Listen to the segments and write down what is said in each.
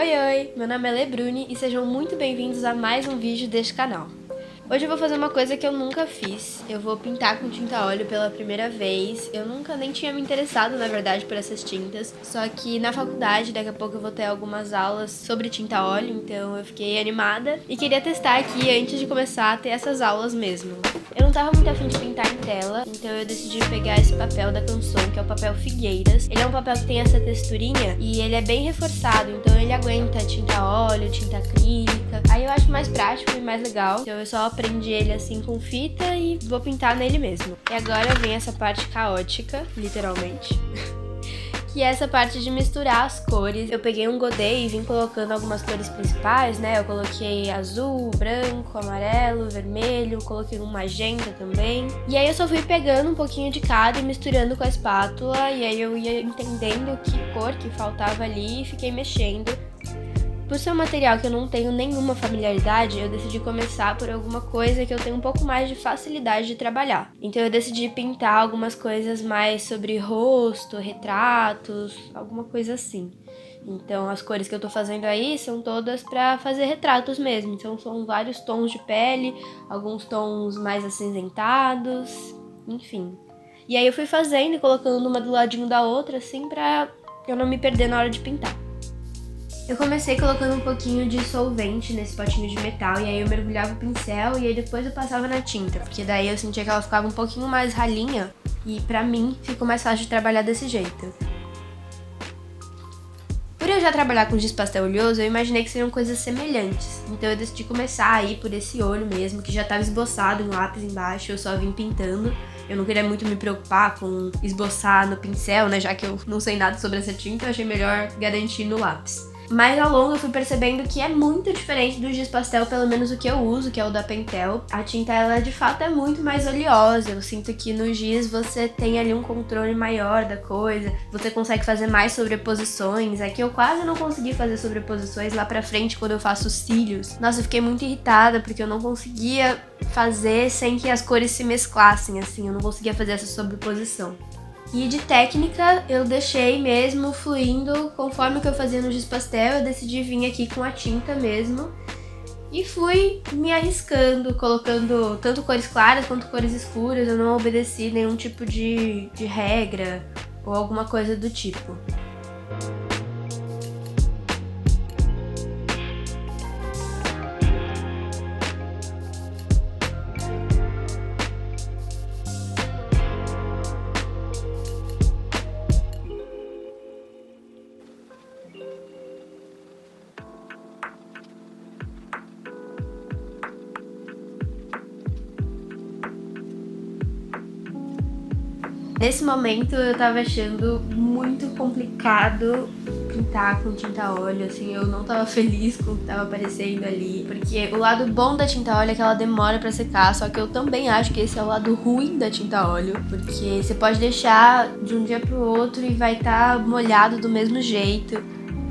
Oi, meu nome é Lebruni e sejam muito bem-vindos a mais um vídeo deste canal. Hoje eu vou fazer uma coisa que eu nunca fiz, eu vou pintar com tinta óleo pela primeira vez. Eu nunca nem tinha me interessado, na verdade, por essas tintas, só que na faculdade daqui a pouco eu vou ter algumas aulas sobre tinta óleo, então eu fiquei animada e queria testar aqui antes de começar a ter essas aulas mesmo. Eu não tava muito afim de pintar em tela, então eu decidi pegar esse papel da Canson, que é o papel Figueiras. Ele é um papel que tem essa texturinha e ele é bem reforçado, então ele aguenta tinta óleo, tinta acrílica. Aí eu acho mais prático e mais legal, então eu só prendi ele assim com fita e vou pintar nele mesmo. E agora vem essa parte caótica, literalmente. Que é essa parte de misturar as cores. Eu peguei um godê e vim colocando algumas cores principais, né? Eu coloquei azul, branco, amarelo, vermelho, coloquei um magenta também. E aí eu só fui pegando um pouquinho de cada e misturando com a espátula, e aí eu ia entendendo que cor que faltava ali e fiquei mexendo. Por ser um material que eu não tenho nenhuma familiaridade, eu decidi começar por alguma coisa que eu tenho um pouco mais de facilidade de trabalhar. Então eu decidi pintar algumas coisas mais sobre rosto, retratos, alguma coisa assim. Então as cores que eu tô fazendo aí são todas pra fazer retratos mesmo. Então são vários tons de pele, alguns tons mais acinzentados, enfim. E aí eu fui fazendo e colocando uma do ladinho da outra, assim, pra eu não me perder na hora de pintar. Eu comecei colocando um pouquinho de solvente nesse potinho de metal e aí eu mergulhava o pincel e aí depois eu passava na tinta, porque daí eu sentia que ela ficava um pouquinho mais ralinha e pra mim ficou mais fácil de trabalhar desse jeito. Por eu já trabalhar com giz pastel oleoso, eu imaginei que seriam coisas semelhantes, então eu decidi começar aí por esse olho mesmo, que já estava esboçado em lápis embaixo, eu só vim pintando. Eu não queria muito me preocupar com esboçar no pincel, né, já que eu não sei nada sobre essa tinta, eu achei melhor garantir no lápis. Mas ao longo eu fui percebendo que é muito diferente do giz pastel, pelo menos o que eu uso, que é o da Pentel. A tinta, ela de fato é muito mais oleosa. Eu sinto que no giz você tem ali um controle maior da coisa, você consegue fazer mais sobreposições. Aqui eu quase não consegui fazer sobreposições lá pra frente quando eu faço cílios. Nossa, eu fiquei muito irritada porque eu não conseguia fazer sem que as cores se mesclassem, assim. Eu não conseguia fazer essa sobreposição. E de técnica, eu deixei mesmo fluindo conforme o que eu fazia no giz pastel, eu decidi vir aqui com a tinta mesmo. E fui me arriscando, colocando tanto cores claras quanto cores escuras, eu não obedeci nenhum tipo de regra ou alguma coisa do tipo. Nesse momento eu tava achando muito complicado pintar com tinta óleo, assim, eu não tava feliz com o que tava aparecendo ali, porque o lado bom da tinta óleo é que ela demora pra secar, só que eu também acho que esse é o lado ruim da tinta óleo, porque você pode deixar de um dia pro outro e vai estar molhado do mesmo jeito.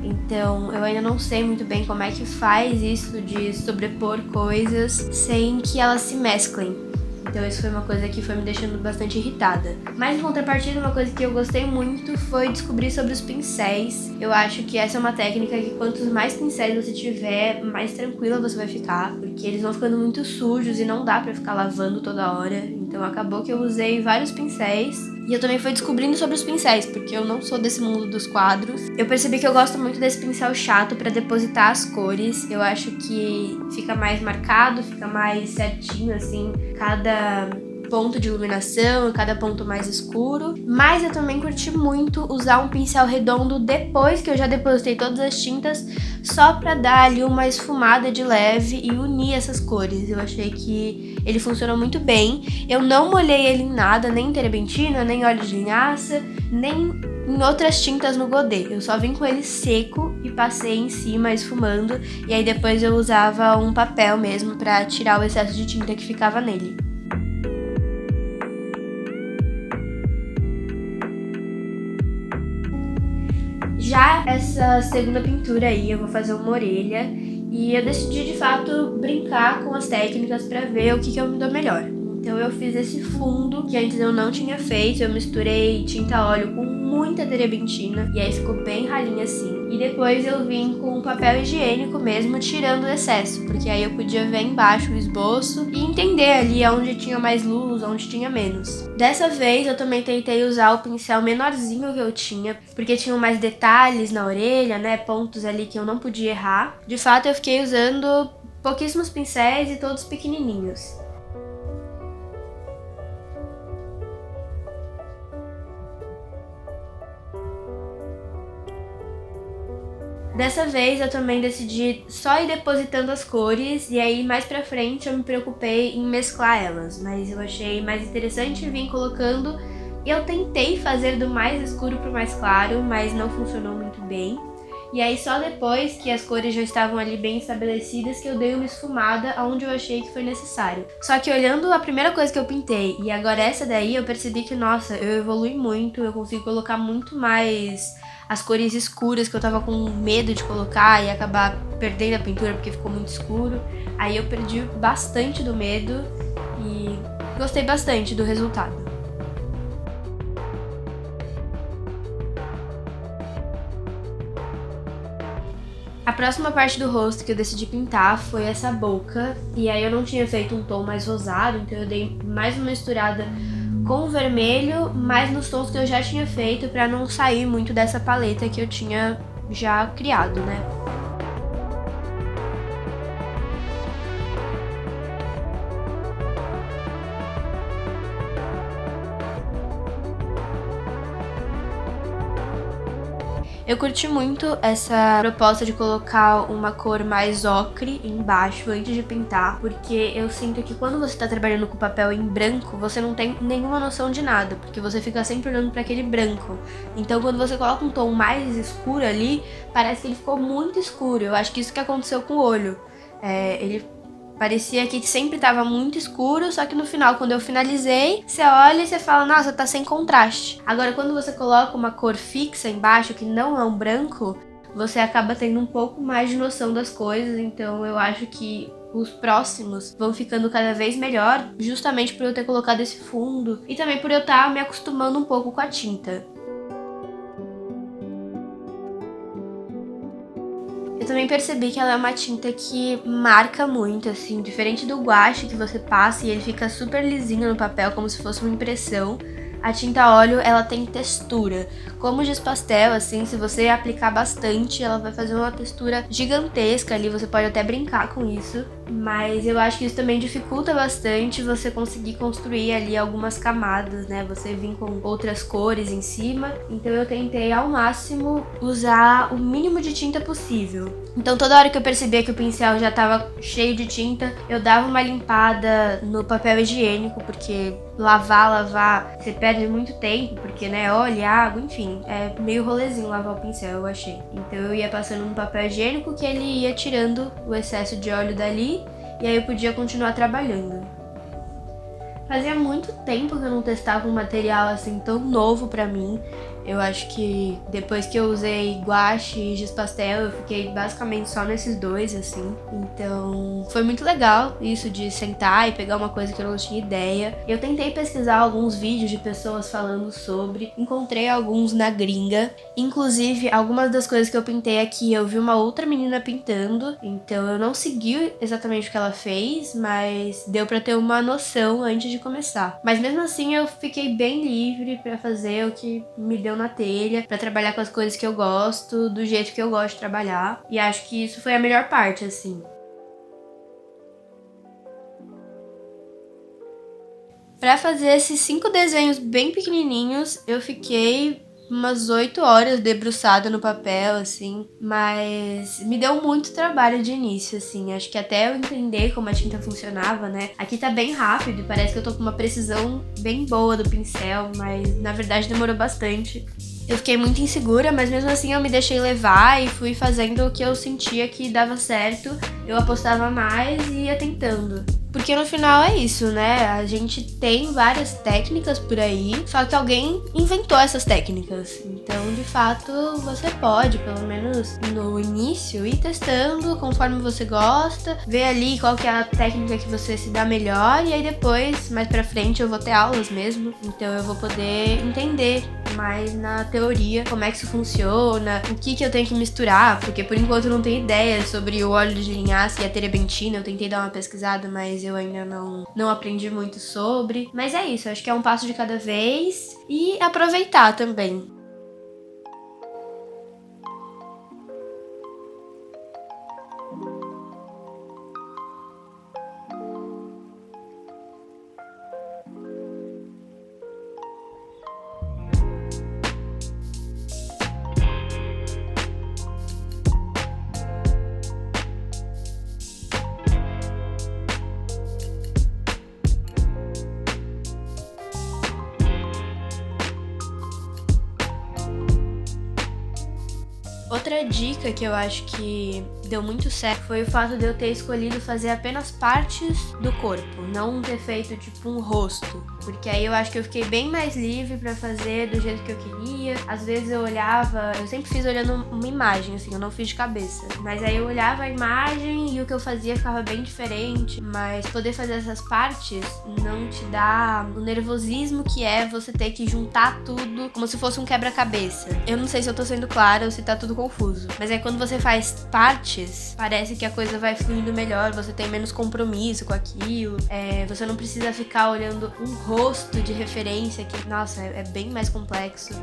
Então, eu ainda não sei muito bem como é que faz isso de sobrepor coisas sem que elas se mesclem. Então isso foi uma coisa que foi me deixando bastante irritada. Mas em contrapartida, uma coisa que eu gostei muito foi descobrir sobre os pincéis. Eu acho que essa é uma técnica que quantos mais pincéis você tiver, mais tranquila você vai ficar, porque eles vão ficando muito sujos e não dá pra ficar lavando toda hora. Então acabou que eu usei vários pincéis. E eu também fui descobrindo sobre os pincéis, porque eu não sou desse mundo dos quadros. Eu percebi que eu gosto muito desse pincel chato pra depositar as cores. Eu acho que fica mais marcado, fica mais certinho, assim, cada ponto de iluminação, cada ponto mais escuro. Mas eu também curti muito usar um pincel redondo depois que eu já depositei todas as tintas, só pra dar ali uma esfumada de leve e unir essas cores. Eu achei que ele funcionou muito bem. Eu não molhei ele em nada, nem em terebentina, nem óleo de linhaça, nem em outras tintas no godê. Eu só vim com ele seco e passei em cima esfumando, e aí depois eu usava um papel mesmo pra tirar o excesso de tinta que ficava nele. Já essa segunda pintura aí, eu vou fazer uma orelha e eu decidi de fato brincar com as técnicas pra ver o que eu me dou melhor. Então eu fiz esse fundo que antes eu não tinha feito, eu misturei tinta óleo com muita terebentina e aí ficou bem ralinho assim. E depois eu vim com papel higiênico mesmo, tirando o excesso, porque aí eu podia ver embaixo o esboço e entender ali onde tinha mais luz, onde tinha menos. Dessa vez eu também tentei usar o pincel menorzinho que eu tinha, porque tinham mais detalhes na orelha, né, pontos ali que eu não podia errar. De fato eu fiquei usando pouquíssimos pincéis e todos pequenininhos. Dessa vez eu também decidi só ir depositando as cores, e aí mais pra frente eu me preocupei em mesclar elas, mas eu achei mais interessante vir colocando. Eu tentei fazer do mais escuro pro mais claro, mas não funcionou muito bem. E aí só depois que as cores já estavam ali bem estabelecidas que eu dei uma esfumada aonde eu achei que foi necessário. Só que olhando a primeira coisa que eu pintei e agora essa daí, eu percebi que, nossa, eu evolui muito, eu consigo colocar muito mais as cores escuras que eu tava com medo de colocar e acabar perdendo a pintura porque ficou muito escuro. Aí eu perdi bastante do medo e gostei bastante do resultado. A próxima parte do rosto que eu decidi pintar foi essa boca, e aí eu não tinha feito um tom mais rosado, então eu dei mais uma misturada com o vermelho, mas nos tons que eu já tinha feito pra não sair muito dessa paleta que eu tinha já criado, né? Eu curti muito essa proposta de colocar uma cor mais ocre embaixo antes de pintar, porque eu sinto que quando você tá trabalhando com papel em branco, você não tem nenhuma noção de nada, porque você fica sempre olhando para aquele branco. Então quando você coloca um tom mais escuro ali, parece que ele ficou muito escuro. Eu acho que isso que aconteceu com o olho. Ele parecia que sempre tava muito escuro, só que no final, quando eu finalizei, você olha e você fala, nossa, tá sem contraste. Agora, quando você coloca uma cor fixa embaixo, que não é um branco, você acaba tendo um pouco mais de noção das coisas, então eu acho que os próximos vão ficando cada vez melhor, justamente por eu ter colocado esse fundo e também por eu estar me acostumando um pouco com a tinta. Eu também percebi que ela é uma tinta que marca muito, assim, diferente do guache que você passa e ele fica super lisinho no papel, como se fosse uma impressão. A tinta óleo, ela tem textura. Como o giz pastel, assim, se você aplicar bastante, ela vai fazer uma textura gigantesca ali, você pode até brincar com isso. Mas eu acho que isso também dificulta bastante você conseguir construir ali algumas camadas, né? Você vir com outras cores em cima. Então eu tentei ao máximo usar o mínimo de tinta possível. Então toda hora que eu percebia que o pincel já estava cheio de tinta, eu dava uma limpada no papel higiênico, porque lavar, você perde muito tempo, porque, né, óleo, água, enfim, é meio rolezinho lavar o pincel, eu achei. Então eu ia passando no papel higiênico que ele ia tirando o excesso de óleo dali, e aí eu podia continuar trabalhando. Fazia muito tempo que eu não testava um material assim tão novo pra mim. Eu acho que depois que eu usei guache e giz pastel, eu fiquei basicamente só nesses dois, assim. Então, foi muito legal isso de sentar e pegar uma coisa que eu não tinha ideia. Eu tentei pesquisar alguns vídeos de pessoas falando sobre, encontrei alguns na gringa. Inclusive, algumas das coisas que eu pintei aqui, eu vi uma outra menina pintando, então eu não segui exatamente o que ela fez, mas deu pra ter uma noção antes de começar. Mas mesmo assim, eu fiquei bem livre pra fazer o que me deu na telha, pra trabalhar com as coisas que eu gosto, do jeito que eu gosto de trabalhar. E acho que isso foi a melhor parte, assim. Pra fazer esses 5 desenhos bem pequenininhos, eu fiquei umas 8 horas debruçada no papel, assim, mas me deu muito trabalho de início, assim, acho que até eu entender como a tinta funcionava, né? Aqui tá bem rápido e parece que eu tô com uma precisão bem boa do pincel, mas na verdade demorou bastante. Eu fiquei muito insegura, mas mesmo assim eu me deixei levar e fui fazendo o que eu sentia que dava certo. Eu apostava mais e ia tentando. Porque no final é isso, né? A gente tem várias técnicas por aí, só que alguém inventou essas técnicas. Então, de fato, você pode, pelo menos no início, ir testando conforme você gosta, ver ali qual que é a técnica que você se dá melhor, e aí depois, mais pra frente, eu vou ter aulas mesmo, então eu vou poder entender mais na teoria, como é que isso funciona, o que eu tenho que misturar, porque por enquanto eu não tenho ideia sobre o óleo de linhaça e a terebentina. Eu tentei dar uma pesquisada, mas eu ainda não aprendi muito sobre. Mas é isso, acho que é um passo de cada vez e aproveitar também. Outra dica que eu acho que deu muito certo foi o fato de eu ter escolhido fazer apenas partes do corpo, não ter feito tipo um rosto, porque aí eu acho que eu fiquei bem mais livre pra fazer do jeito que eu queria. Às vezes eu olhava, eu sempre fiz olhando uma imagem, assim, eu não fiz de cabeça, mas aí eu olhava a imagem e o que eu fazia ficava bem diferente. Mas poder fazer essas partes não te dá o nervosismo que é você ter que juntar tudo como se fosse um quebra-cabeça. Eu não sei se eu tô sendo clara ou se tá tudo confuso, mas aí quando você faz partes, parece que a coisa vai fluindo melhor, você tem menos compromisso com aquilo, você não precisa ficar olhando um rosto de referência que, nossa, é bem mais complexo.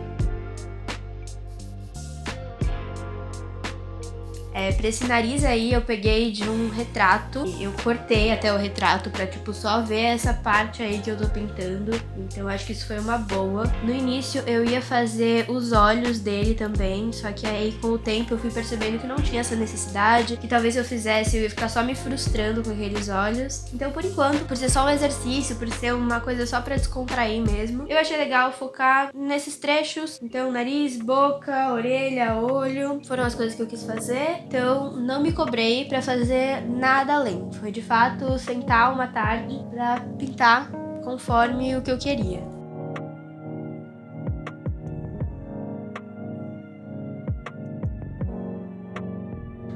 Pra esse nariz aí eu peguei de um retrato, eu cortei até o retrato pra tipo só ver essa parte aí que eu tô pintando, então acho que isso foi uma boa. No início eu ia fazer os olhos dele também, só que aí com o tempo eu fui percebendo que não tinha essa necessidade, que talvez se eu fizesse eu ia ficar só me frustrando com aqueles olhos. Então por enquanto, por ser só um exercício, por ser uma coisa só pra descontrair mesmo, eu achei legal focar nesses trechos. Então nariz, boca, orelha, olho, foram as coisas que eu quis fazer. Então não me cobrei pra fazer nada além. Foi de fato sentar uma tarde pra pintar conforme o que eu queria.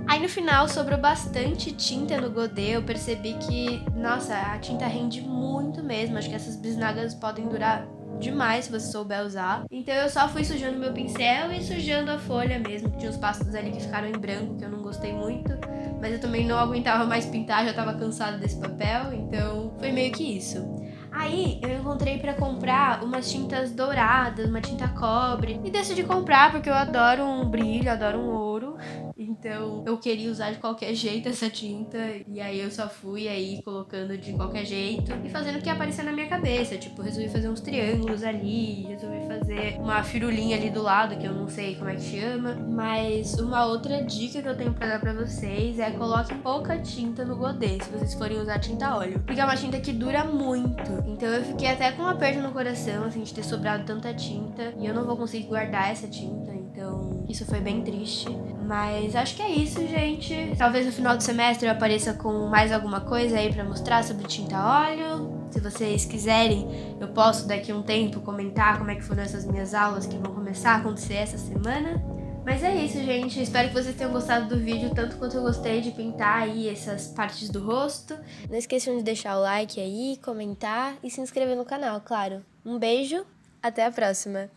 Aí no final sobrou bastante tinta no godê, eu percebi que, nossa, a tinta rende muito mesmo. Acho que essas bisnagas podem durar demais se você souber usar. Então eu só fui sujando meu pincel e sujando a folha mesmo, que tinha uns passos ali que ficaram em branco, que eu não gostei muito. Mas eu também não aguentava mais pintar, já tava cansada desse papel, então foi meio que isso. Aí eu encontrei pra comprar umas tintas douradas, uma tinta cobre, e decidi comprar porque eu adoro um brilho, adoro um ouro. Então eu queria usar de qualquer jeito essa tinta, e aí eu só fui aí colocando de qualquer jeito e fazendo o que aparecer na minha cabeça. Tipo, resolvi fazer uns triângulos ali, resolvi fazer uma firulinha ali do lado, que eu não sei como é que chama. Mas uma outra dica que eu tenho pra dar pra vocês é coloquem pouca tinta no godê, se vocês forem usar tinta a óleo, porque é uma tinta que dura muito. Então eu fiquei até com um aperto no coração, assim, de ter sobrado tanta tinta, e eu não vou conseguir guardar essa tinta, então isso foi bem triste. Mas acho que é isso, gente. Talvez no final do semestre eu apareça com mais alguma coisa aí pra mostrar sobre tinta a óleo. Se vocês quiserem, eu posso daqui a um tempo comentar como é que foram essas minhas aulas que vão começar a acontecer essa semana. Mas é isso, gente. Espero que vocês tenham gostado do vídeo, tanto quanto eu gostei de pintar aí essas partes do rosto. Não esqueçam de deixar o like aí, comentar e se inscrever no canal, claro. Um beijo, até a próxima!